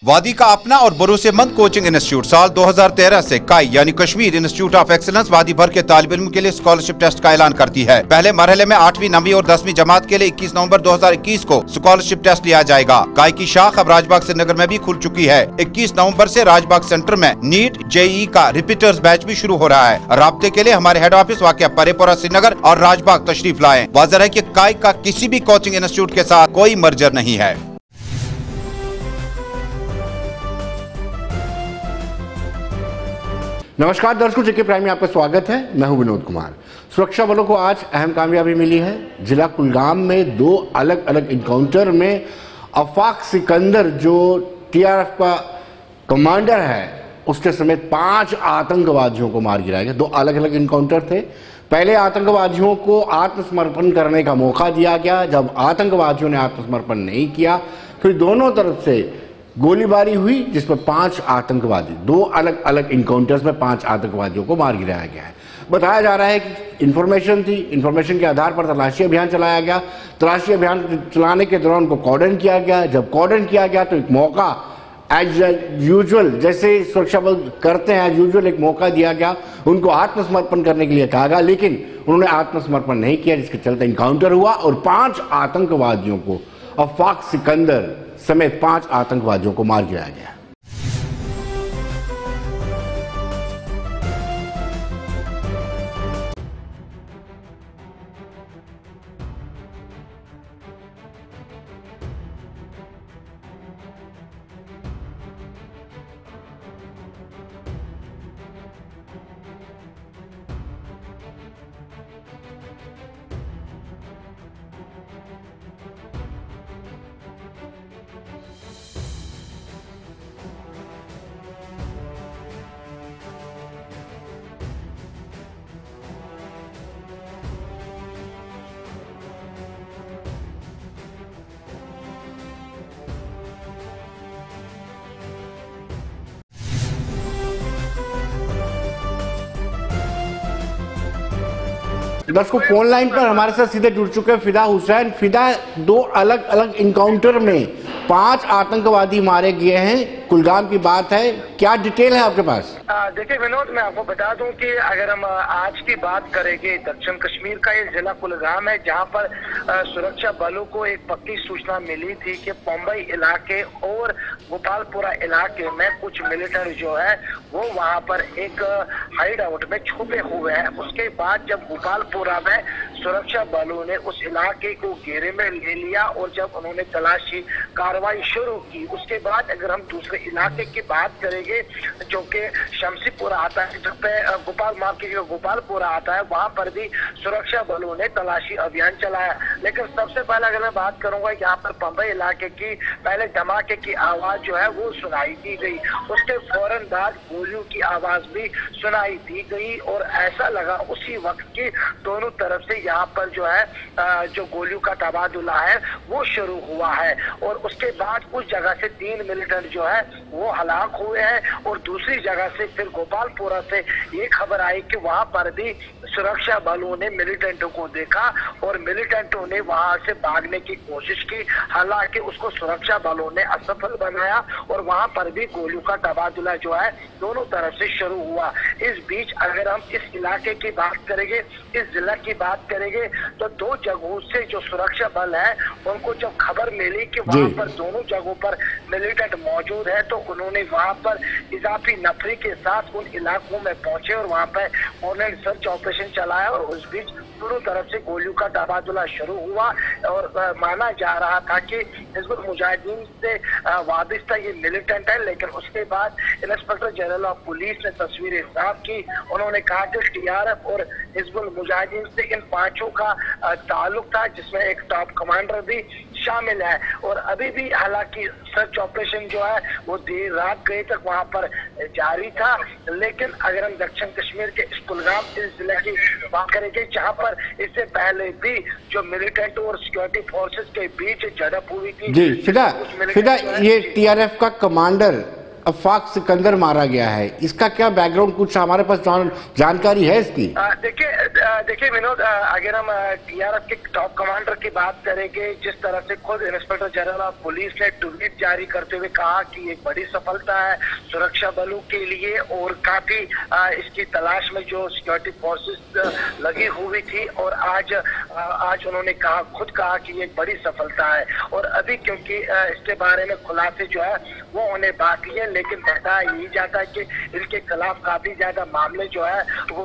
वादी का अपना और भरोसेमंद कोचिंग इंस्टीट्यूट साल 2013 से काई यानी कश्मीर इंस्टीट्यूट ऑफ एक्सीलेंस वादी भर के तालिब इल्म के लिए स्कॉलरशिप टेस्ट का ऐलान करती है। पहले मरहले में 8वीं, 9वीं और 10वीं जमात के लिए 21 नवंबर 2021 को स्कॉलरशिप टेस्ट लिया जाएगा। काई की शाख अब राजबाग श्रीनगर में भी खुल चुकी है। 21 नवंबर से राजबाग सेंटर में नीट जेईई का रिपीटर्स बैच भी शुरू हो रहा है। राब्ते के लिए हमारे हेड ऑफिस वाक़या परेपुरा श्रीनगर और राजबाग तशरीफ लाएं। वाज़ेह है कि काई का किसी भी कोचिंग इंस्टीट्यूट के साथ कोई मर्जर नहीं है। नमस्कार दर्शकों, जेके प्राइम में आपका स्वागत है। मैं हूं विनोद कुमार। सुरक्षा बलों को आज अहम कामयाबी मिली है। जिला कुलगाम में दो अलग अलग इनकाउंटर में अफाक सिकंदर जो टीआरएफ का कमांडर है उसके समेत 5 आतंकवादियों को मार गिराया गया। दो अलग अलग इनकाउंटर थे। पहले आतंकवादियों को आत्मसमर्पण करने का मौका दिया गया। जब आतंकवादियों ने आत्मसमर्पण नहीं किया फिर दोनों तरफ से गोलीबारी हुई जिसमें 5 आतंकवादी, दो अलग अलग इनकाउंटर्स में 5 आतंकवादियों को मार गिराया गया है। बताया जा रहा है कि इन्फॉर्मेशन थी, इन्फॉर्मेशन के आधार पर तलाशी अभियान चलाया गया। तलाशी अभियान चलाने के दौरान उनको कॉर्डन किया गया। जब कॉर्डन किया गया तो एक मौका एज यूजुअल, जैसे सुरक्षा बल करते हैं, एज यूजुअल एक मौका दिया गया। उनको आत्मसमर्पण करने के लिए कहा गया, लेकिन उन्होंने आत्मसमर्पण नहीं किया, जिसके चलते इनकाउंटर हुआ और 5 आतंकवादियों को, अफाक सिकंदर समेत 5 आतंकवादियों को मार गिराया गया। दर्शकों, फोन लाइन पर हमारे साथ सीधे जुड़ चुके हैं फिदा हुसैन। फिदा, दो अलग अलग इनकाउंटर में 5 आतंकवादी मारे गए हैं, कुलगाम की बात है, क्या डिटेल है आपके पास? देखिए विनोद, मैं आपको बता दूं कि अगर हम आज की बात करेंगे, दक्षिण कश्मीर का ये जिला कुलगाम है जहां पर सुरक्षा बलों को एक पक्की सूचना मिली थी कि मुंबई इलाके और गोपालपुरा इलाके में कुछ मिलिटेंट जो है वो वहां पर एक हाइड आउट में छुपे हुए हैं। उसके बाद जब गोपालपुरा में सुरक्षा बलों ने उस इलाके को घेरे में ले लिया और जब उन्होंने तलाशी कार्रवाई शुरू की, उसके बाद अगर हम दूसरे इलाके की बात करेंगे जो कि शमसीपुरा आता है, जब पे गोपालपुरा आता है, वहां पर भी सुरक्षा बलों ने तलाशी अभियान चलाया। लेकिन सबसे पहले अगर मैं बात करूंगा यहाँ पर पंबई इलाके की, पहले धमाके की आवाज जो है वो सुनाई दी गई, उसके फौरन बाद गोलियों की आवाज भी सुनाई दी गई और ऐसा लगा उसी वक्त की दोनों तरफ से यहाँ पर जो है जो गोलियों का तबादुला है वो शुरू हुआ है। और उसके बाद उस जगह से 3 मिलिटेंट जो है वो हलाक हुए हैं और दूसरी जगह से फिर गोपालपुरा से ये खबर आई कि वहां पर भी सुरक्षा बलों ने मिलिटेंटों को देखा और मिलिटेंटों ने वहां से भागने की कोशिश की, हालांकि उसको सुरक्षा बलों ने असफल बनाया और वहां पर भी गोलियों का तबादुला जो है दोनों तरफ से शुरू हुआ। इस बीच अगर हम इस इलाके की बात करेंगे, इस जिला की बात करेंगे, तो 2 जगहों से जो सुरक्षा बल है उनको जब खबर मिली कि वहां पर दोनों जगहों पर मिलिटेंट मौजूद है तो उन्होंने वहां पर इजाफी नफरी के साथ उन इलाकों में पहुंचे और वहां पर ऑनलाइन सर्च ऑपरेशन चलाया और उस बीच दोनों तरफ से गोलियों का तबादुला शुरू हुआ और माना जा रहा था कि हिजबुल मुजाहिदीन से वाबस्ता ये मिलिटेंट है। लेकिन उसके बाद इंस्पेक्टर जनरल ऑफ पुलिस ने तस्वीरें साफ की। उन्होंने कहा कि टीआरएफ और हिजबुल मुजाहिदीन से इन 5 का ताल्लुक था, जिसमें एक टॉप कमांडर भी शामिल है। और अभी भी हालांकि सर्च ऑपरेशन जो है वो देर रात गए तक वहां पर जारी था। लेकिन अगर हम दक्षिण कश्मीर के इस कुलगाम इस जिले की बात करेंगे जहां पर इससे पहले भी जो मिलिटेंट और सिक्योरिटी फोर्सेस के बीच झड़प हुई थी। जी फिदा, ये टीआरएफ का कमांडर अफाक सिकंदर मारा गया है, इसका क्या बैकग्राउंड, कुछ हमारे पास जानकारी है इसकी? देखिए विनोद, अगर हम टीआरएफ के टॉप कमांडर की बात करेंगे, जिस तरह से खुद इंस्पेक्टर जनरल ऑफ पुलिस ने ट्वीट जारी करते हुए कहा कि एक बड़ी सफलता है सुरक्षा बलों के लिए और काफी इसकी तलाश में जो सिक्योरिटी फोर्सेस लगी हुई थी, और आज उन्होंने खुद कहा कि ये एक बड़ी सफलता है। और अभी क्योंकि इसके बारे में खुलासे जो है वो होने बाकी है, लेकिन बताया यही जाता है कि इनके खिलाफ काफी ज्यादा मामले जो है वो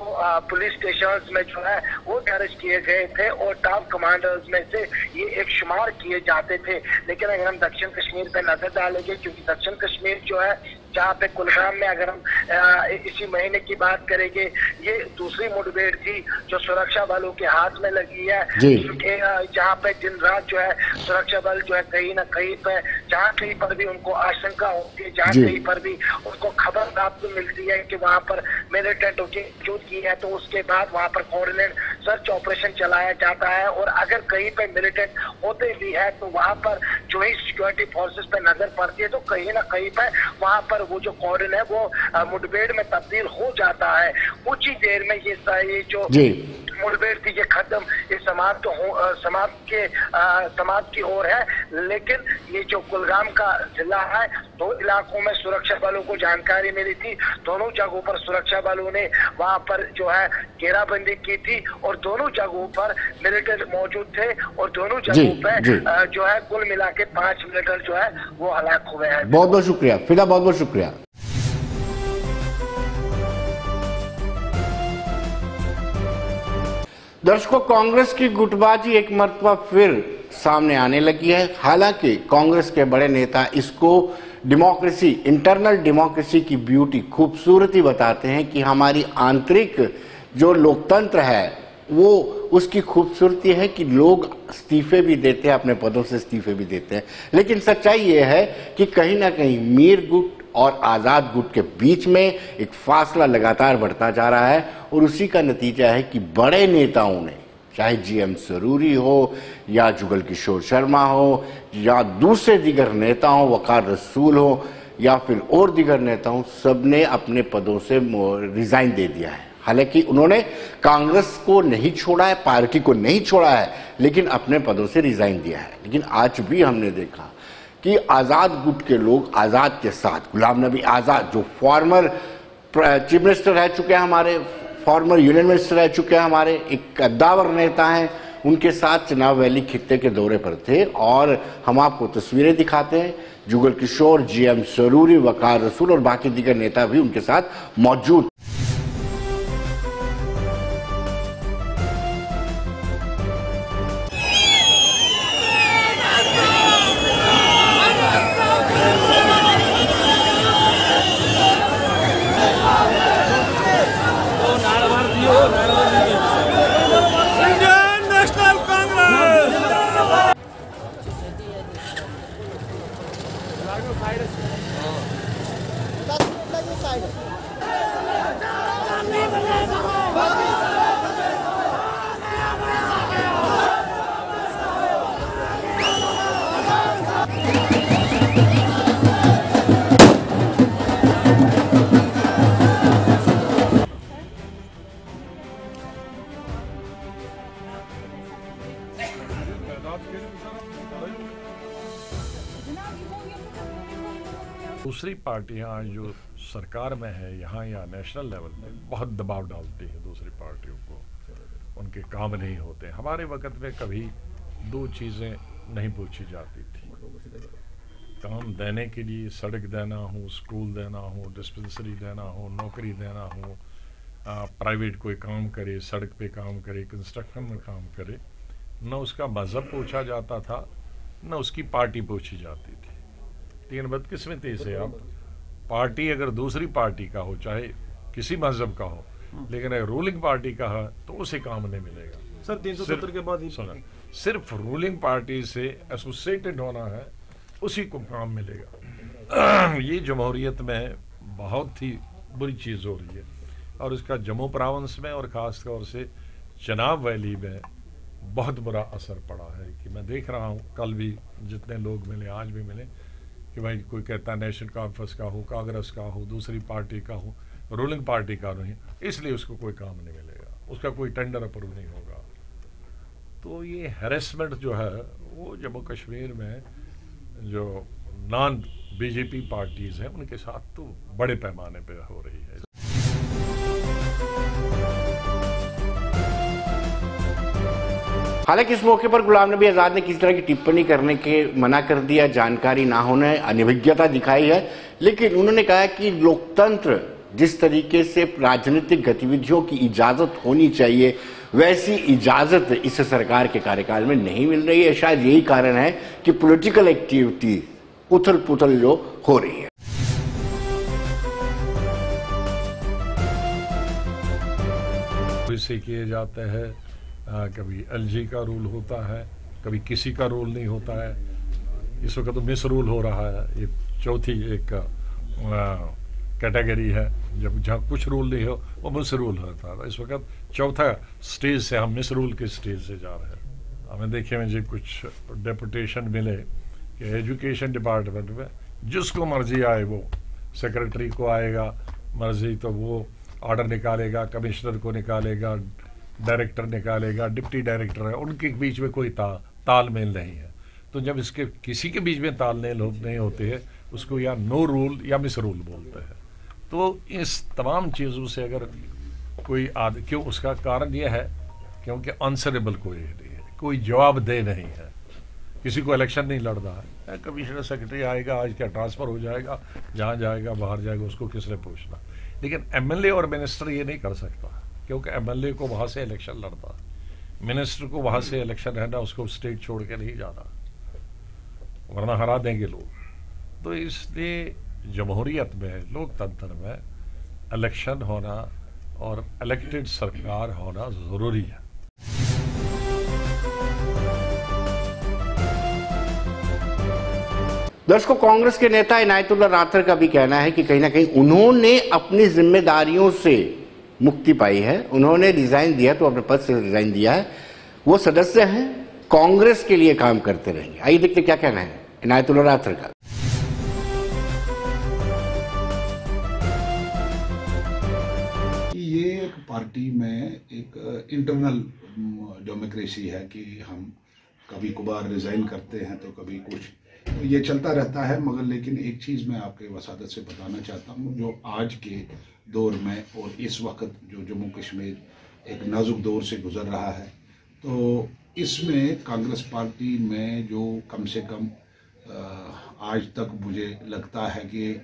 पुलिस स्टेशन में जो है वो दर्ज किए गए थे और टॉप कमांडर्स में से ये एक शुमार किए जाते थे। लेकिन अगर हम दक्षिण कश्मीर पे नजर डालेंगे, क्योंकि दक्षिण कश्मीर जो है जहाँ पे कुलगाम में अगर हम इसी महीने की बात करेंगे, ये दूसरी मुठभेड़ थी जो सुरक्षा बलों के हाथ में लगी है, जहाँ पे दिन रात जो है सुरक्षा बल जो है कहीं ना कहीं पे जहाँ कहीं पर भी उनको आशंका होती है, जहाँ कहीं पर भी उनको खबर प्राप्त मिलती है कि वहाँ पर मिलिटेंटों की मौजूद की है, तो उसके बाद वहाँ पर कोऑर्डिनेट सर्च ऑपरेशन चलाया जाता है। और अगर कहीं पे मिलिटेंट होते भी है तो वहाँ पर जो ही सिक्योरिटी फोर्सेस पे नजर पड़ती है तो कहीं ना कहीं पे वहाँ पर वो जो कोऑर्डिनेट है वो मुठभेड़ में तब्दील हो जाता है। कुछ ही देर में ये जो मुठभेड़ थी ये खत्म, ये समाप्त की ओर है। लेकिन ये जो कुलगाम का जिला है, दो इलाकों में सुरक्षा बलों को जानकारी मिली थी, दोनों जगहों पर सुरक्षा बलों ने वहां पर जो है घेराबंदी की थी और दोनों जगहों पर मिलिटेंट मौजूद थे और दोनों जगहों पर जो है कुल मिला के 5 मिलिटेंट जो है वो हलाक हुए हैं। बहुत बहुत शुक्रिया फिदा, बहुत बहुत शुक्रिया। दर्शकों, कांग्रेस की गुटबाजी एक मर्तबा फिर सामने आने लगी है। हालांकि कांग्रेस के बड़े नेता इसको डेमोक्रेसी, इंटरनल डेमोक्रेसी की ब्यूटी, खूबसूरती बताते हैं कि हमारी आंतरिक जो लोकतंत्र है वो उसकी खूबसूरती है कि लोग इस्तीफे भी देते हैं, अपने पदों से इस्तीफे भी देते हैं। लेकिन सच्चाई ये है कि कहीं ना कहीं मीर गुट और आज़ाद गुट के बीच में एक फासला लगातार बढ़ता जा रहा है और उसी का नतीजा है कि बड़े नेताओं ने, चाहे जीएम सरूरी हो या जुगल किशोर शर्मा हो या दूसरे दीगर नेता हो, वकार रसूल हो या फिर और दीगर नेता हो, सबने अपने पदों से रिजाइन दे दिया है। हालांकि उन्होंने कांग्रेस को नहीं छोड़ा है, पार्टी को नहीं छोड़ा है, लेकिन अपने पदों से रिजाइन दिया है। लेकिन आज भी हमने देखा कि आज़ाद गुट के लोग आज़ाद के साथ, गुलाम नबी आज़ाद जो फॉर्मर चीफ मिनिस्टर रह चुके हैं, हमारे फॉर्मर यूनियन मिनिस्टर रह चुके हैं, हमारे एक कद्दावर नेता हैं, उनके साथ चुनाव वैली खित्ते के दौरे पर थे। और हम आपको तस्वीरें दिखाते हैं, जुगल किशोर, जीएम सरूरी, वकार रसूल और बाकी दीगर नेता भी उनके साथ मौजूद। दूसरी पार्टियां जो सरकार में है यहाँ या नेशनल लेवल में बहुत दबाव डालती है दूसरी पार्टियों को, उनके काम नहीं होते। हमारे वक्त में कभी दो चीज़ें नहीं पूछी जाती थी, काम देने के लिए सड़क देना हो, स्कूल देना हो, डिस्पेंसरी देना हो, नौकरी देना हो, प्राइवेट कोई काम करे, सड़क पे काम करे, कंस्ट्रक्शन में काम करे, न उसका मज़हब पूछा जाता था न उसकी पार्टी पूछी जाती थी। लेकिन बदकिस्मती से अब पार्टी अगर दूसरी पार्टी का हो, चाहे किसी मजहब का हो, लेकिन अगर रूलिंग पार्टी का है तो उसे काम नहीं मिलेगा। सर 370 के बाद सुना, सिर्फ रूलिंग पार्टी से एसोसिएटेड होना है उसी को काम मिलेगा। ये जमहूरियत में बहुत ही बुरी चीज़ हो रही है और इसका जम्मू प्रोविंस में और ख़ास तौर से चनाब वैली में बहुत बुरा असर पड़ा है कि मैं देख रहा हूँ, कल भी जितने लोग मिले, आज भी मिले, कि भाई कोई कहता है नेशनल कॉन्फ्रेंस का हो, कांग्रेस का हो, दूसरी पार्टी का हो, रूलिंग पार्टी का नहीं, इसलिए उसको कोई काम नहीं मिलेगा, उसका कोई टेंडर अप्रूव नहीं होगा। तो ये हैरेसमेंट जो है वो जम्मू कश्मीर में जो नॉन बीजेपी पार्टीज हैं उनके साथ तो बड़े पैमाने पे हो रही है। हालांकि इस मौके पर गुलाम नबी आजाद ने किसी तरह की टिप्पणी करने के मना कर दिया, जानकारी ना होने, अनभिज्ञता दिखाई है, लेकिन उन्होंने कहा कि लोकतंत्र जिस तरीके से राजनीतिक गतिविधियों की इजाजत होनी चाहिए वैसी इजाजत इस सरकार के कार्यकाल में नहीं मिल रही है। शायद यही कारण है कि पॉलिटिकल एक्टिविटी उथल पुथल जो हो रही है। इससे किए जाते हैं, कभी एलजी का रूल होता है, कभी किसी का रूल नहीं होता है। इस वक्त तो मिस रूल हो रहा है, ये चौथी एक कैटेगरी है जब जहाँ कुछ रूल नहीं हो वो मिस रूल होता है। इस वक्त चौथा स्टेज से हम मिस रूल के स्टेज से जा रहे हैं। हमें देखिए मुझे कुछ डेपुटेशन मिले कि एजुकेशन डिपार्टमेंट में जिसको मर्जी आए वो सेक्रेटरी को आएगा मर्जी तो वो ऑर्डर निकालेगा, कमिश्नर को निकालेगा, डायरेक्टर निकालेगा, डिप्टी डायरेक्टर है, उनके बीच में कोई तालमेल नहीं है। तो जब इसके किसी के बीच में तालमेल नहीं होते हैं उसको या नो रूल या मिस रूल बोलते हैं। तो इस तमाम चीज़ों से अगर कोई क्यों, उसका कारण यह है क्योंकि आंसरेबल कोई नहीं है, कोई जवाबदेह नहीं है, किसी को इलेक्शन नहीं लड़ रहा है। कमिश्नर सेक्रेटरी आएगा, आज क्या ट्रांसफ़र हो जाएगा, जहाँ जाएगा बाहर जाएगा, उसको किसने पूछना। लेकिन एमएलए और मिनिस्टर ये नहीं कर सकता क्योंकि एमएलए को वहाँ से इलेक्शन लड़ता है, मिनिस्टर को वहाँ से इलेक्शन रहना, उसको स्टेट छोड़ के नहीं जाना वरना हरा देंगे लोग। तो इसलिए जमहूरियत में, लोकतंत्र में इलेक्शन होना और इलेक्टेड सरकार होना ज़रूरी है। दर्शकों, कांग्रेस के नेता इनायतुल्लाह राथर का भी कहना है कि कहीं ना कहीं उन्होंने अपनी जिम्मेदारियों से मुक्ति पाई है, उन्होंने रिजाइन दिया तो अपने पद से रिजाइन दिया है, वो सदस्य हैं, कांग्रेस के लिए काम करते रहेंगे। आइए देखते क्या कहना है इनायतुल्लाह राथर का। ये एक पार्टी में एक इंटरनल डेमोक्रेसी है कि हम कभी कभार रिजाइन करते हैं तो कभी कुछ, तो ये चलता रहता है। मगर लेकिन एक चीज़ मैं आपके वसादत से बताना चाहता हूँ, जो आज के दौर में और इस वक्त जो जम्मू कश्मीर एक नाजुक दौर से गुजर रहा है, तो इसमें कांग्रेस पार्टी में जो कम से कम आज तक मुझे लगता है कि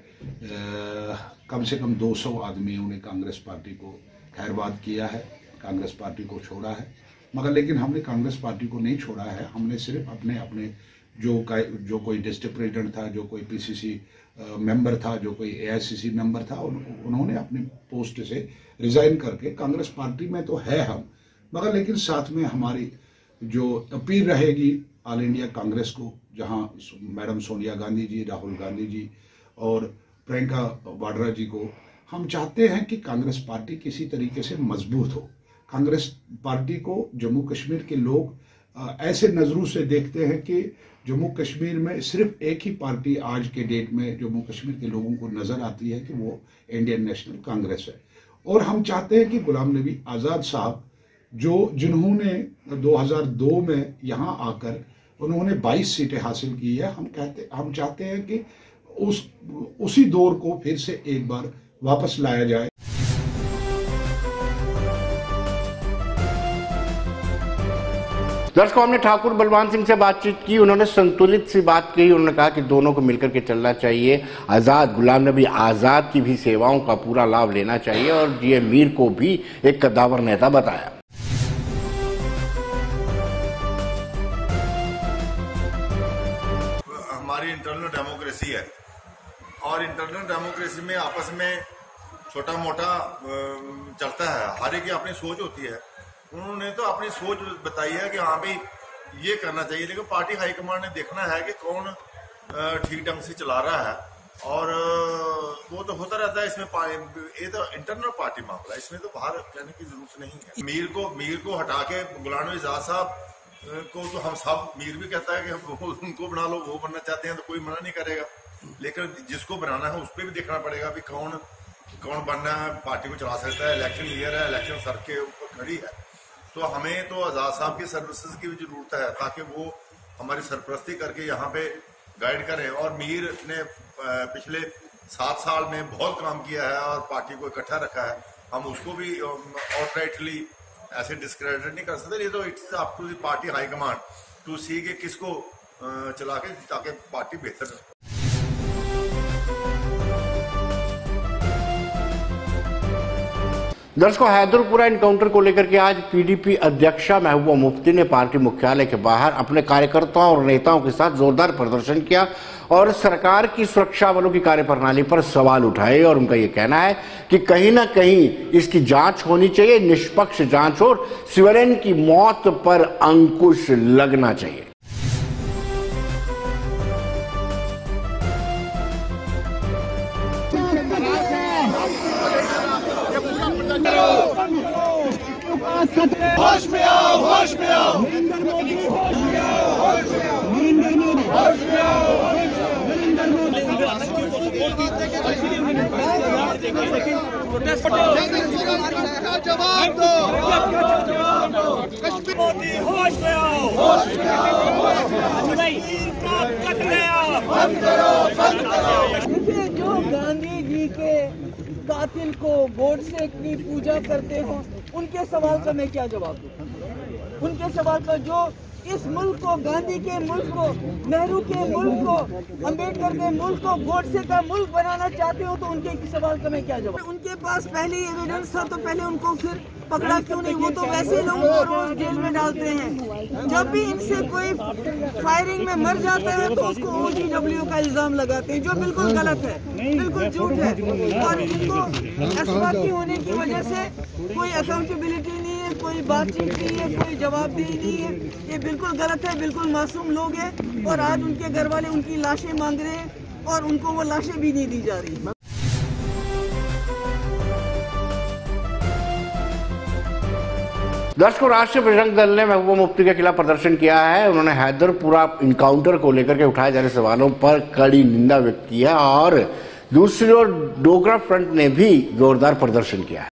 कम से कम 200 आदमियों ने कांग्रेस पार्टी को खैरबाद किया है, कांग्रेस पार्टी को छोड़ा है। मगर लेकिन हमने कांग्रेस पार्टी को नहीं छोड़ा है, हमने सिर्फ अपने अपने जो कोई डिस्ट्रिक्ट प्रेसिडेंट था, जो कोई पीसीसी मेंबर था, जो कोई एआईसीसी मेंबर था, उन्होंने अपने पोस्ट से रिजाइन करके कांग्रेस पार्टी में तो है हम, मगर लेकिन साथ में हमारी जो अपील रहेगी ऑल इंडिया कांग्रेस को, जहां मैडम सोनिया गांधी जी, राहुल गांधी जी और प्रियंका वाड्रा जी को हम चाहते हैं कि कांग्रेस पार्टी किसी तरीके से मजबूत हो। कांग्रेस पार्टी को जम्मू कश्मीर के लोग ऐसे नज़रों से देखते हैं कि जम्मू कश्मीर में सिर्फ एक ही पार्टी आज के डेट में जम्मू कश्मीर के लोगों को नज़र आती है कि वो इंडियन नेशनल कांग्रेस है। और हम चाहते हैं कि गुलाम नबी आज़ाद साहब जिन्होंने 2002 में यहाँ आकर उन्होंने 22 सीटें हासिल की है, हम चाहते हैं कि उसी दौर को फिर से एक बार वापस लाया जाए। दर्शकों, हमने ठाकुर बलवान सिंह से बातचीत की, उन्होंने संतुलित सी बात कही। उन्होंने कहा कि दोनों को मिलकर के चलना चाहिए, आज़ाद गुलाम नबी आज़ाद की भी सेवाओं का पूरा लाभ लेना चाहिए और जीए मीर को भी एक कद्दावर नेता बताया। हमारी इंटरनल डेमोक्रेसी है और इंटरनल डेमोक्रेसी में आपस में छोटा मोटा चलता है, हर एक की अपनी सोच होती है। उन्होंने तो अपनी सोच बताई है कि हाँ भाई ये करना चाहिए, लेकिन पार्टी हाईकमांड ने देखना है कि कौन ठीक ढंग से चला रहा है और वो तो होता रहता है। इसमें ये तो इंटरनल पार्टी मामला है, इसमें तो बाहर कहने की जरूरत नहीं है। मीर को हटा के गुलाम नबी आज़ाद साहब को तो हम सब, मीर भी कहता है कि हम उनको बना लो, वो बनना चाहते हैं तो कोई मना नहीं करेगा। लेकिन जिसको बनाना है उस पर भी देखना पड़ेगा कि कौन बनना है, पार्टी को चला सकता है। इलेक्शन ईयर है, इलेक्शन सर के ऊपर खड़ी है, तो हमें तो आजाद साहब की सर्विसेज की भी जरूरत है ताकि वो हमारी सरपरस्ती करके यहाँ पे गाइड करें। और मीर ने पिछले 7 साल में बहुत काम किया है और पार्टी को इकट्ठा रखा है, हम उसको भी आउटराइटली ऐसे डिस्क्रेडिट नहीं कर सकते। ये तो it's up to the party high command to see के किसको चला के ताकि पार्टी बेहतर हो। दर्शकों, हैदरपुरा इनकाउंटर को लेकर के आज पीडीपी अध्यक्षा महबूबा मुफ्ती ने पार्टी मुख्यालय के बाहर अपने कार्यकर्ताओं और नेताओं के साथ जोरदार प्रदर्शन किया और सरकार की सुरक्षा बलों की कार्यप्रणाली पर सवाल उठाए। और उनका यह कहना है कि कहीं ना कहीं इसकी जांच होनी चाहिए, निष्पक्ष जांच, और सिविलियन की मौत पर अंकुश लगना चाहिए। होश में आओ, होश में आओ, नरेंद्र मोदी, होश में आओ, होश में आओ, नरेंद्र मोदी, होश में आओ, नरेंद्र मोदी। जवाब दो, कश्मीर मोदी, होश में आओ, होश में आओ, कट गया, बंद करो, बंद करो। जो गांधी जी के कातिल को गोडसे की पूजा करते हो, उनके सवाल का मैं क्या जवाब दूं? उनके सवाल का जो इस मुल्क को, गांधी के मुल्क को, नेहरू के मुल्क को, अंबेडकर के मुल्क को गोडसे का मुल्क बनाना चाहते हो, तो उनके सवाल का मैं क्या जवाब? उनके पास पहले एविडेंस था तो पहले उनको फिर पकड़ा क्यों नहीं? वो तो वैसे लोगों को रोज जेल में डालते हैं। जब भी इनसे कोई फायरिंग में मर जाता है तो उसको OGW का इल्जाम लगाते हैं, जो बिल्कुल गलत है, बिल्कुल झूठ है। और इनको एसवाकी होने की वजह से कोई अकाउंटेबिलिटी नहीं है, कोई बातचीत नहीं है, कोई जवाबदेही नहीं है। ये बिल्कुल गलत है, बिल्कुल मासूम लोग हैं और आज उनके घर वाले उनकी लाशें मांग रहे हैं और उनको वो लाशें भी नहीं दी जा रही। दर्शकों, राष्ट्रीय बजरंग दल ने महबूबा मुफ्ती के खिलाफ प्रदर्शन किया है। उन्होंने हैदरपुरा इनकाउंटर को लेकर के उठाए जा रहे सवालों पर कड़ी निंदा व्यक्त की है और दूसरी ओर डोगरा फ्रंट ने भी जोरदार प्रदर्शन किया है।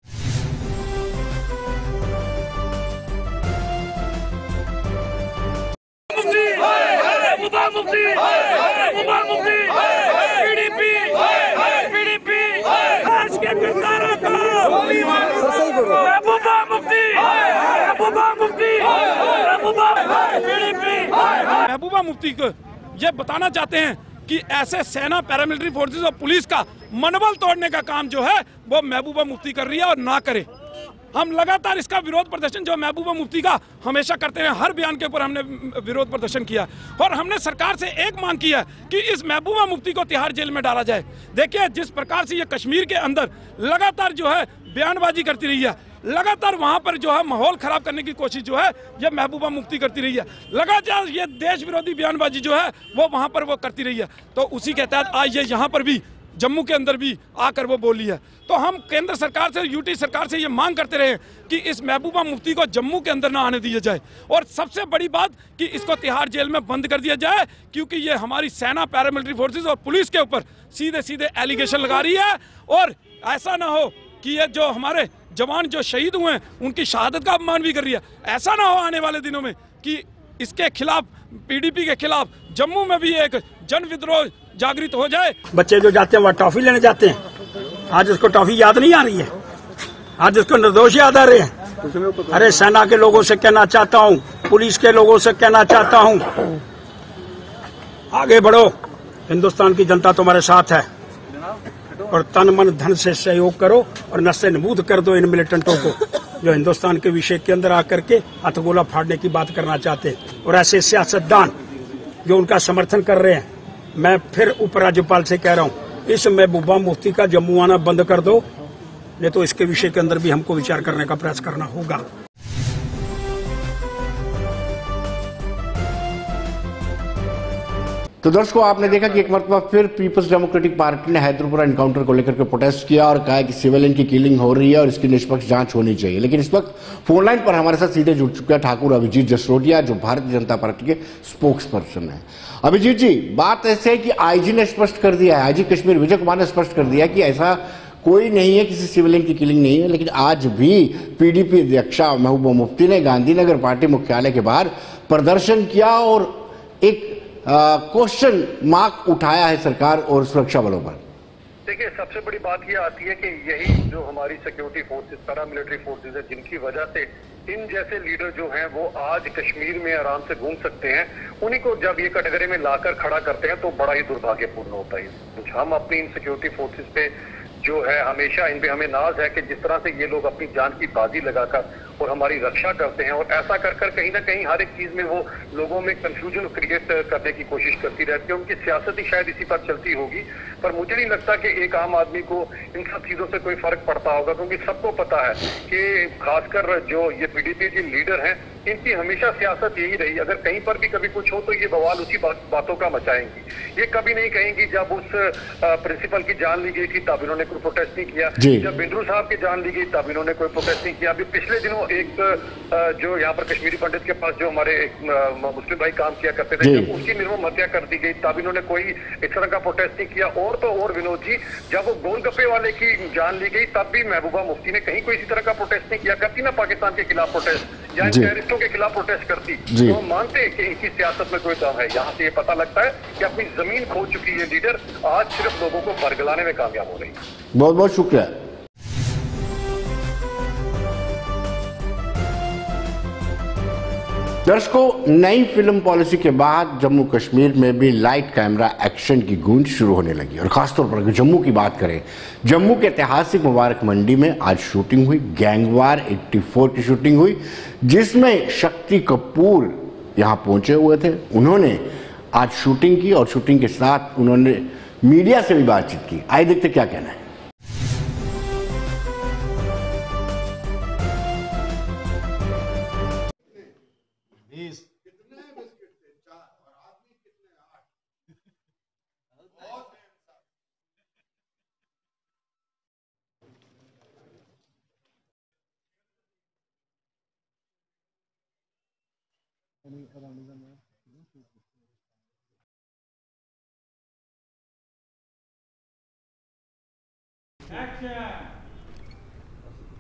महबूबा मुफ्ती को ये बताना चाहते हैं कि ऐसे सेना, पैरामिलिट्री फोर्सेस और पुलिस का मनोबल तोड़ने का काम जो है वो महबूबा मुफ्ती कर रही है और ना करे। हम लगातार इसका विरोध प्रदर्शन जो महबूबा मुफ्ती का हमेशा करते हैं, हर बयान के ऊपर हमने विरोध प्रदर्शन किया और हमने सरकार से एक मांग की है कि इस महबूबा मुफ्ती को तिहाड़ जेल में डाला जाए। देखिए, जिस प्रकार से ये कश्मीर के अंदर लगातार जो है बयानबाजी करती रही है, लगातार वहां पर जो है माहौल खराब करने की कोशिश जो है ये महबूबा मुफ्ती करती रही है, लगातार ये देश विरोधी बयानबाजी जो है वो वहां पर वो करती रही है। तो उसी के तहत आज ये यहाँ पर भी, जम्मू के अंदर भी आकर वो बोली है। तो हम केंद्र सरकार से, यूटी सरकार से ये मांग करते रहे कि इस महबूबा मुफ्ती को जम्मू के अंदर ना आने दिया जाए और सबसे बड़ी बात कि इसको तिहाड़ जेल में बंद कर दिया जाए, क्योंकि ये हमारी सेना, पैरामिलिट्री फोर्सेस और पुलिस के ऊपर सीधे सीधे एलिगेशन लगा रही है। और ऐसा ना हो कि ये जो हमारे जवान जो शहीद हुए हैं उनकी शहादत का अपमान भी कर रही है। ऐसा ना हो आने वाले दिनों में कि इसके खिलाफ, पीडीपी के खिलाफ जम्मू में भी एक जन विद्रोह जागृत हो जाए। बच्चे जो जाते हैं वह टॉफी लेने जाते हैं, आज उसको टॉफी याद नहीं आ रही है, आज उसको निर्दोष याद आ रहे हैं। अरे सेना के लोगों से कहना चाहता हूँ, पुलिस के लोगों से कहना चाहता हूँ, आगे बढ़ो, हिंदुस्तान की जनता तुम्हारे साथ है और तन मन धन से सहयोग करो और नस्से नबूद कर दो इन मिलिटेंटों को जो हिंदुस्तान के विषय के अंदर आकर के हथगोला फाड़ने की बात करना चाहते हैं। और ऐसे सियासतदान जो उनका समर्थन कर रहे हैं, मैं फिर उपराज्यपाल से कह रहा हूँ, इस महबूबा मुफ्ती का जम्मू आना बंद कर दो, नहीं तो इसके विषय के अंदर भी हमको विचार करने का प्रयास करना होगा। तो दर्शकों, आपने देखा कि एक मरतबा फिर पीपल्स डेमोक्रेटिक पार्टी ने हैदरपुरा एनकाउंटर को लेकर के प्रोटेस्ट किया और कहा कि सिविलियन की किलिंग हो रही है और इसकी निष्पक्ष जांच होनी चाहिए। लेकिन इस वक्त फोन लाइन पर हमारे साथ सीधे जुड़ चुके हैं ठाकुर अभिजीत जसरोटिया, जो भारतीय जनता पार्टी के स्पोक्स पर्सन है। अभिजीत जी, बात ऐसे है कि आईजी ने स्पष्ट कर दिया है, आईजी कश्मीर विजय कुमार ने स्पष्ट कर दिया कि ऐसा कोई नहीं है, किसी सिविलियन की किलिंग नहीं है। लेकिन आज भी पीडीपी अध्यक्षा महबूबा मुफ्ती ने गांधीनगर पार्टी मुख्यालय के बाहर प्रदर्शन किया और एक क्वेश्चन मार्क उठाया है सरकार और सुरक्षा बलों पर। देखिए, सबसे बड़ी बात यह आती है कि यही जो हमारी सिक्योरिटी फोर्सेस, पैरामिलिट्री फोर्सेस है, जिनकी वजह से इन जैसे लीडर जो हैं वो आज कश्मीर में आराम से घूम सकते हैं, उन्हीं को जब ये कैटेगरी में लाकर खड़ा करते हैं तो बड़ा ही दुर्भाग्यपूर्ण होता है। हम अपनी इन सिक्योरिटी फोर्सेस पे जो है हमेशा इन पे हमें नाज है कि जिस तरह से ये लोग अपनी जान की बाजी लगाकर और हमारी रक्षा करते हैं, और ऐसा कर कर कहीं ना कहीं हर एक चीज में वो लोगों में कंफ्यूजन क्रिएट करने की कोशिश करती रहती है। उनकी सियासत ही शायद इसी पर चलती होगी, पर मुझे नहीं लगता कि एक आम आदमी को इन सब चीजों से कोई फर्क पड़ता होगा, क्योंकि सबको पता है कि खासकर जो ये पीडीपी के लीडर हैं, इनकी हमेशा सियासत यही रही, अगर कहीं पर भी कभी कुछ हो तो ये बवाल उसी बातों का मचाएंगी। ये कभी नहीं कहेंगी जब उस प्रिंसिपल की जान ली गई थी तब इन्होंने कोई प्रोटेस्ट नहीं किया, जब बिंद्रू साहब की जान ली गई तब इन्होंने कोई प्रोटेस्ट नहीं किया। अभी पिछले दिनों एक जो यहाँ पर कश्मीरी पंडित के पास जो हमारे एक मुस्लिम भाई काम किया करते थे, जब उसकी निर्मम हत्या कर दी गई तब इन्होंने कोई इस तरह का प्रोटेस्ट नहीं किया। और तो और विनोद जी, जब वो गोलगप्पे वाले की जान ली गई तब भी महबूबा मुफ्ती ने कहीं कोई इसी तरह का प्रोटेस्ट नहीं किया। करती ना पाकिस्तान के खिलाफ प्रोटेस्ट या टेररिस्टों के खिलाफ प्रोटेस्ट करती, तो हम मानते हैं कि इनकी सियासत में कोई दम है। यहाँ से ये पता लगता है कि अपनी जमीन खो चुकी है लीडर, आज सिर्फ लोगों को बरगलाने में कामयाब हो रही है। बहुत बहुत शुक्रिया। दर्शकों, नई फिल्म पॉलिसी के बाद जम्मू कश्मीर में भी लाइट कैमरा एक्शन की गूंज शुरू होने लगी। और खासतौर पर अगर जम्मू की बात करें, जम्मू के ऐतिहासिक मुबारक मंडी में आज शूटिंग हुई, गैंगवार 84 की शूटिंग हुई, जिसमें शक्ति कपूर यहां पहुंचे हुए थे। उन्होंने आज शूटिंग की और शूटिंग के साथ उन्होंने मीडिया से भी बातचीत की। आइए देखते क्या कहना है।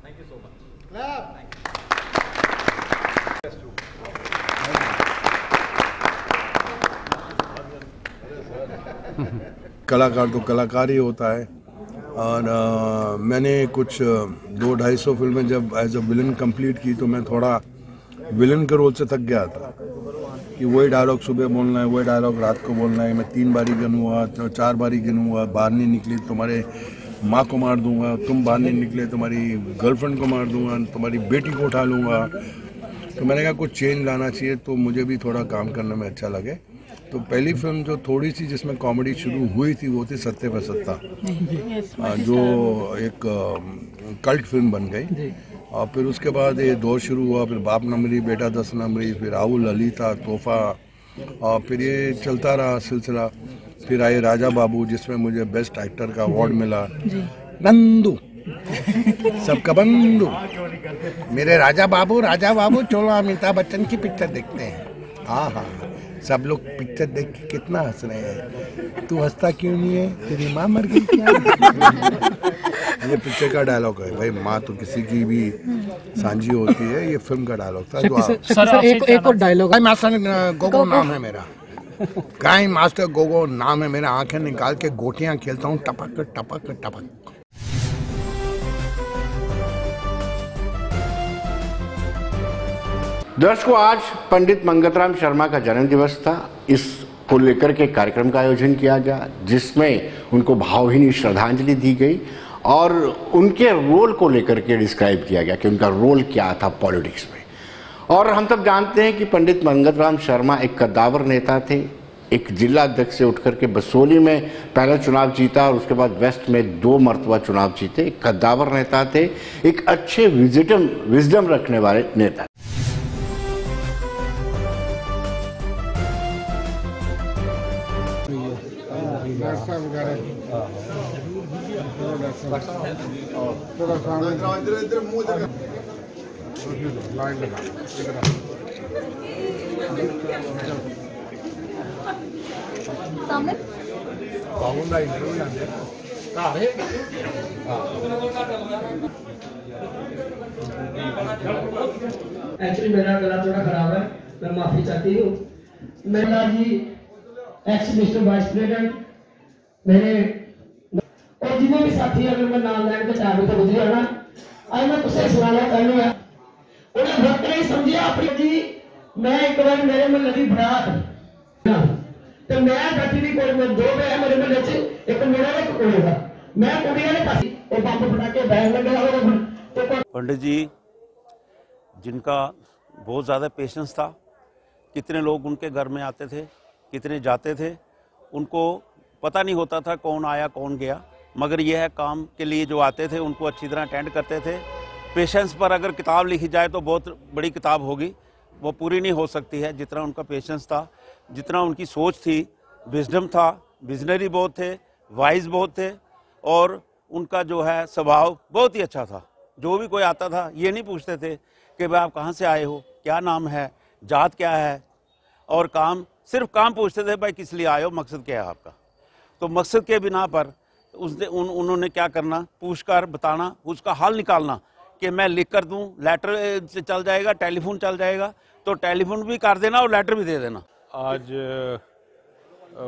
Thank you so much. Clap. कलाकार तो कलाकार ही होता है। और मैंने कुछ 200-250 फिल्में जब एज अ विलन कंप्लीट की तो मैं थोड़ा विलन के रोल से थक गया था कि वही डायलॉग सुबह बोलना है, वही डायलॉग रात को बोलना है। मैं 3 बारी गिनूंगा, 4 बारी गिनूंगा, बाहर नहीं निकली तुम्हारे माँ को मार दूंगा, तुम बाहर नहीं निकले तुम्हारी गर्लफ्रेंड को मार दूंगा, तुम्हारी बेटी को उठा लूँगा। तो मैंने कहा कुछ चेंज लाना चाहिए, तो मुझे भी थोड़ा काम करने में अच्छा लगे। तो पहली फिल्म जो थोड़ी सी जिसमें कॉमेडी शुरू हुई थी वो थी सत्ते पे सत्ता, जो एक कल्ट फिल्म बन गई। और फिर उसके बाद ये दौर शुरू हुआ, फिर बाप नंबरी, बेटा 10 नंबरी, फिर राहुल, ललिता, तोहफा, और फिर ये चलता रहा सिलसिला। फिर आए राजा बाबू, जिसमें मुझे बेस्ट एक्टर का अवार्ड मिला। नंदू सबका बंधु, मेरे राजा बाबू चलो अमिताभ बच्चन की पिक्चर देखते हैं। हाँ हाँ, सब लोग पिक्चर देख के कितना हंस रहे हैं, तू हंसता क्यों नहीं है, तेरी माँ मर गई क्या? ये पिक्चर का डायलॉग है भाई, माँ तो किसी की भी सांझी होती है, ये फिल्म का डायलॉग था। सर एक और डायलॉग है। मास्टर गोगो नाम है मेरा, गाय मास्टर गोगो नाम है मेरा। आंखें निकाल के गोटियां खेलता हूँ, टपक टपक टपक। दर्शकों, आज पंडित मंगतराम शर्मा का जन्म दिवस था। इसको लेकर के कार्यक्रम का आयोजन किया गया, जिसमें उनको भावभीनी श्रद्धांजलि दी गई और उनके रोल को लेकर के डिस्क्राइब किया गया कि उनका रोल क्या था पॉलिटिक्स में। और हम सब जानते हैं कि पंडित मंगतराम शर्मा एक कद्दावर नेता थे। एक जिला अध्यक्ष से उठ करके बसोली में पहला चुनाव जीता और उसके बाद वेस्ट में 2 मरतबा चुनाव जीते। एक कद्दावर नेता थे, एक अच्छे विजडम रखने वाले नेता। एक्चुअली मेरा गला थोड़ा खराब है, मैं माफी चाहती हूँ। मेरा जी एक्स मिनिस्टर वाइस प्रेसिडेंट मेरे और जिन्हें भी साथी अगर मैं नाम लेने के टाइम तो गुजरी है ना, आज मैं तुझसे सुनाना चाहूँ है उन्हें वक्त नहीं समझे अपनी जी। मैं एक बार मेरे में लगी बरात तो मैं बैठी भी कोई में दो गए मेरे में लेचे एक मेरा एक कुड़ी का मैं कुड़िया ने पासी और बम फटा के बैग लगा और पंडित जी जिनका बहुत ज़्यादा पेशेंस था, कितने लोग उनके घर में आते थे, कितने जाते थे, उनको पता नहीं होता था कौन आया कौन गया, मगर यह काम के लिए जो आते थे उनको अच्छी तरह अटेंड करते थे। पेशेंस पर अगर किताब लिखी जाए तो बहुत बड़ी किताब होगी, वो पूरी नहीं हो सकती है। जितना उनका पेशेंस था, जितना उनकी सोच थी, विजडम था, विजनरी बहुत थे, वाइज बहुत थे और उनका जो है स्वभाव बहुत ही अच्छा था। जो भी कोई आता था ये नहीं पूछते थे कि भाई आप कहाँ से आए हो, क्या नाम है, जात क्या है, और काम सिर्फ काम पूछते थे, भाई किस लिए आए हो, मकसद क्या है आपका। तो मकसद के बिना पर उन्होंने क्या करना, पूछकर बताना, उसका हल निकालना कि मैं लिख कर दूं, लेटर से चल जाएगा, टेलीफोन चल जाएगा तो टेलीफोन भी कर देना और लेटर भी दे देना। आज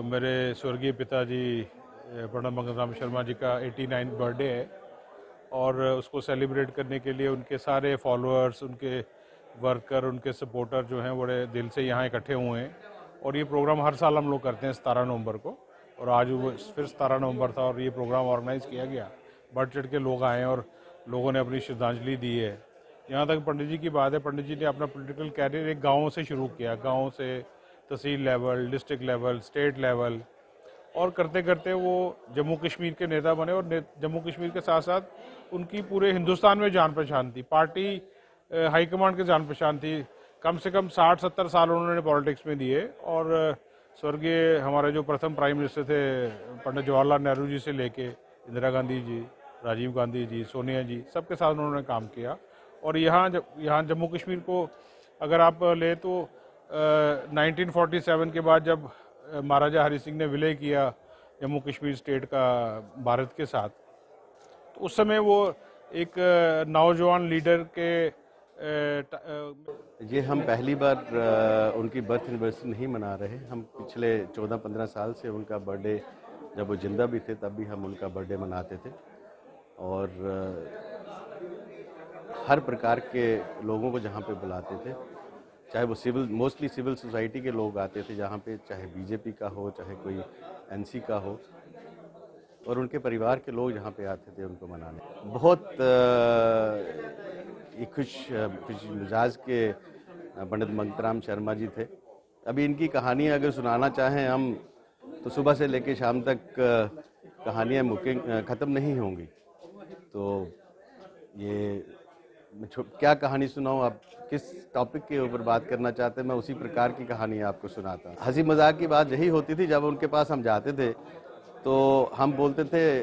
मेरे स्वर्गीय पिताजी पंडित मंगत राम शर्मा जी का 89 बर्थडे है और उसको सेलिब्रेट करने के लिए उनके सारे फॉलोअर्स, उनके वर्कर, उनके सपोर्टर जो हैं बड़े दिल से यहाँ इकट्ठे हुए हैं। और ये प्रोग्राम हर साल हम लोग करते हैं 17 नवंबर को, और आज वो फिर 17 नवंबर था और ये प्रोग्राम ऑर्गेनाइज किया गया। बढ़ चढ़ के लोग आए और लोगों ने अपनी श्रद्धांजलि दी है। यहाँ तक पंडित जी की बात है, पंडित जी ने अपना पॉलिटिकल कैरियर एक गाँव से शुरू किया, गाँव से tehsil level, district level, state level, और करते करते वो जम्मू कश्मीर के नेता बने। और जम्मू कश्मीर के साथ साथ उनकी पूरे हिंदुस्तान में जान पहचान थी, पार्टी हाईकमांड की जान पहचान थी। कम से कम 60-70 साल उन्होंने पॉलिटिक्स में दिए। और स्वर्गीय हमारे जो प्रथम प्राइम मिनिस्टर थे पंडित जवाहरलाल नेहरू जी से लेके इंदिरा गांधी जी, राजीव गांधी जी, सोनिया जी, सबके साथ उन्होंने काम किया। और यहाँ जम्मू कश्मीर को अगर आप ले तो 1947 के बाद जब महाराजा हरि सिंह ने विलय किया जम्मू कश्मीर स्टेट का भारत के साथ, तो उस समय वो एक नौजवान लीडर के ये हम पहली बार उनकी बर्थ एनिवर्सरी नहीं मना रहे। हम पिछले 14-15 साल से उनका बर्थडे, जब वो जिंदा भी थे तब भी हम उनका बर्थडे मनाते थे। और हर प्रकार के लोगों को जहाँ पे बुलाते थे, चाहे वो मोस्टली सिविल सोसाइटी के लोग आते थे जहाँ पे, चाहे बीजेपी का हो, चाहे कोई एनसी का हो, और उनके परिवार के लोग जहाँ पे आते थे उनको मनाने। बहुत खुश मिजाज के पंडित मंगत राम शर्मा जी थे। अभी इनकी कहानियाँ अगर सुनाना चाहें हम तो सुबह से लेकर शाम तक कहानियाँ ख़त्म नहीं होंगी। तो ये क्या कहानी सुनाऊँ, आप किस टॉपिक के ऊपर बात करना चाहते हैं, मैं उसी प्रकार की कहानी आपको सुनाता हूँ। हंसी मजाक की बात यही होती थी, जब उनके पास हम जाते थे तो हम बोलते थे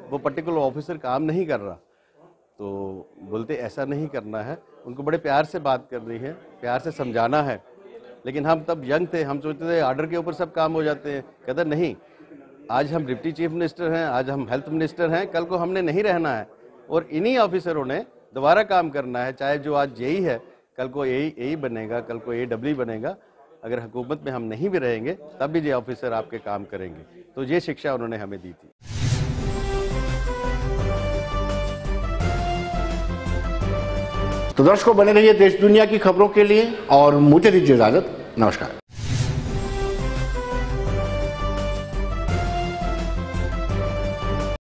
वो पर्टिकुलर ऑफिसर काम नहीं कर रहा, तो बोलते ऐसा नहीं करना है, उनको बड़े प्यार से बात करनी है, प्यार से समझाना है। लेकिन हम तब यंग थे, हम सोचते थे आर्डर के ऊपर सब काम हो जाते हैं। कहते नहीं, आज हम डिप्टी चीफ मिनिस्टर हैं, आज हम हेल्थ मिनिस्टर हैं, कल को हमने नहीं रहना है और इन्हीं ऑफिसरों ने दोबारा काम करना है। चाहे जो आज जेई है कल को एई बनेगा, कल को एडब्ल्यू बनेगा। अगर हुकूमत में हम नहीं भी रहेंगे तब भी ये ऑफिसर आपके काम करेंगे। तो ये शिक्षा उन्होंने हमें दी थी। तो दर्शकों, बने रहिए देश दुनिया की खबरों के लिए और मुझे दीजिए इजाजत। नमस्कार।